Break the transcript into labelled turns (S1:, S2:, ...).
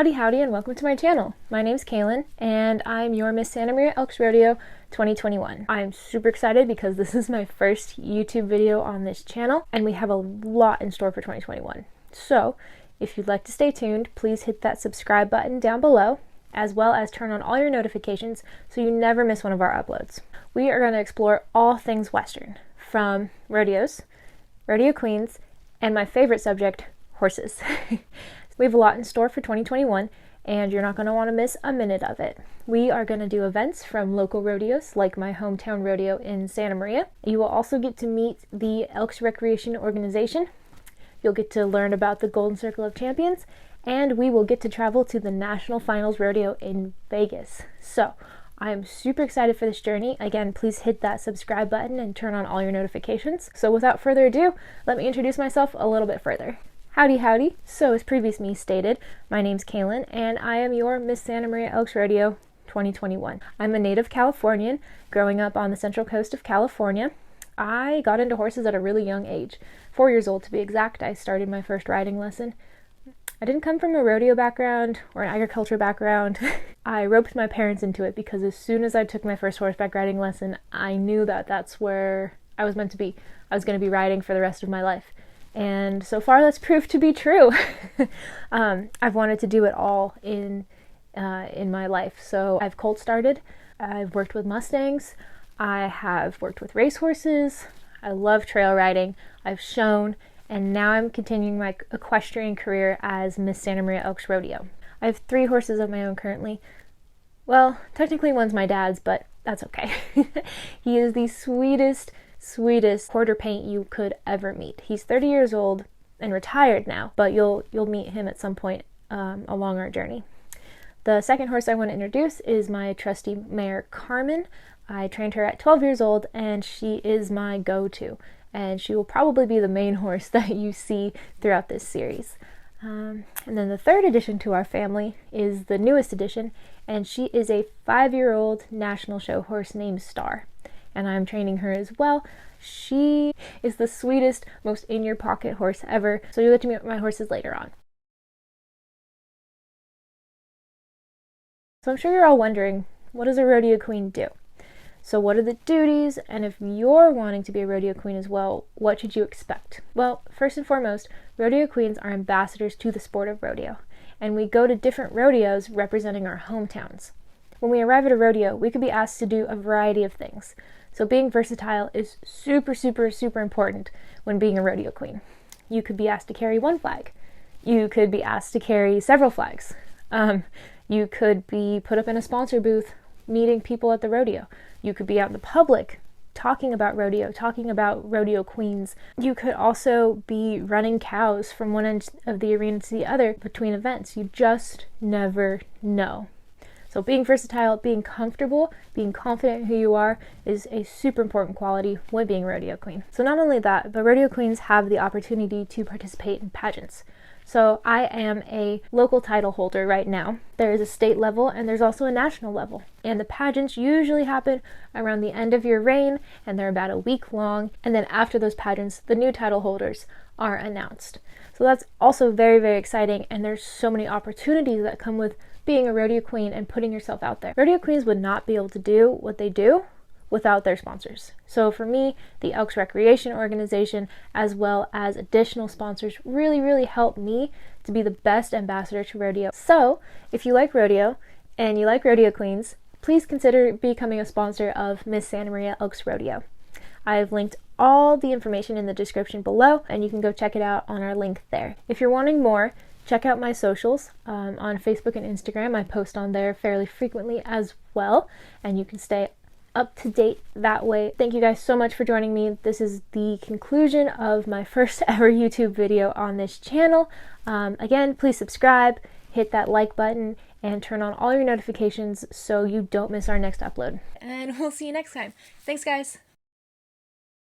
S1: Howdy, and welcome to my channel. My name's Kaylin, and I'm your Miss Santa Maria Elks Rodeo 2021. I'm super excited because this is my first YouTube video on this channel, and we have a lot in store for 2021. So, if you'd like to stay tuned, please hit that subscribe button down below, as well as turn on all your notifications so you never miss one of our uploads. We are going to explore all things Western, from rodeos, rodeo queens, and my favorite subject, horses. We have a lot in store for 2021, and you're not going to want to miss a minute of it. We are going to do events from local rodeos, like my hometown rodeo in Santa Maria. You will also get to meet the Elks Recreation Organization. You'll get to learn about the Golden Circle of Champions, and we will get to travel to the National Finals Rodeo in Vegas. So, I am super excited for this journey. Again, please hit that subscribe button and turn on all your notifications. So without further ado, let me introduce myself a little bit further. Howdy. So as previous me stated, my name's Kaylin, and I am your Miss Santa Maria Elks Rodeo 2021. I'm a native Californian, growing up on the central coast of California. I got into horses at a really young age, 4 years old to be exact. I started my first riding lesson. I didn't come from a rodeo background or an agriculture background. I roped my parents into it because as soon as I took my first horseback riding lesson, I knew that that's where I was meant to be. I was going to be riding for the rest of my life. And so far that's proved to be true. I've wanted to do it all in my life. So I've colt started, I've worked with Mustangs, I have worked with racehorses, I love trail riding, I've shown, and now I'm continuing my equestrian career as Miss Santa Maria Elks Rodeo. I have 3 horses of my own currently. Well, technically one's my dad's, but that's okay. He is the sweetest quarter paint you could ever meet. He's 30 years old and retired now, but you'll meet him at some point along our journey. The second horse I want to introduce is my trusty mare Carmen. I trained her at 12 years old, and she is my go-to, and she will probably be the main horse that you see throughout this series. And then the third addition to our family is the newest addition, and she is a 5-year-old national show horse named Star. And I'm training her as well. She is the sweetest, most in-your-pocket horse ever, so you'll get to meet my horses later on. So I'm sure you're all wondering, what does a rodeo queen do? So what are the duties, and if you're wanting to be a rodeo queen as well, what should you expect? Well, first and foremost, rodeo queens are ambassadors to the sport of rodeo, and we go to different rodeos representing our hometowns. When we arrive at a rodeo, we could be asked to do a variety of things. So being versatile is super important when being a rodeo queen. You could be asked to carry one flag. You could be asked to carry several flags. You could be put up in a sponsor booth meeting people at the rodeo. You could be out in the public talking about rodeo queens. You could also be running cows from one end of the arena to the other between events. You just never know. So being versatile, being comfortable, being confident in who you are is a super important quality when being a rodeo queen. So not only that, but rodeo queens have the opportunity to participate in pageants. So I am a local title holder right now. There is a state level and there's also a national level. And the pageants usually happen around the end of your reign, and they're about a week long. And then after those pageants, the new title holders are announced. So that's also very exciting, and there's so many opportunities that come with being a rodeo queen and putting yourself out there. Rodeo queens would not be able to do what they do without their sponsors. So for me, the Elks Recreation Organization, as well as additional sponsors, really help me to be the best ambassador to rodeo. So if you like rodeo and you like rodeo queens, please consider becoming a sponsor of Miss Santa Maria Elks Rodeo. I've linked all the information in the description below, and you can go check it out on our link there. If you're wanting more, check out my socials on Facebook and Instagram. I post on there fairly frequently as well, and you can stay up to date that way. Thank you guys so much for joining me. This is the conclusion of my first ever YouTube video on this channel. Again, please subscribe, hit that like button, and turn on all your notifications so you don't miss our next upload. And we'll see you next time. Thanks, guys.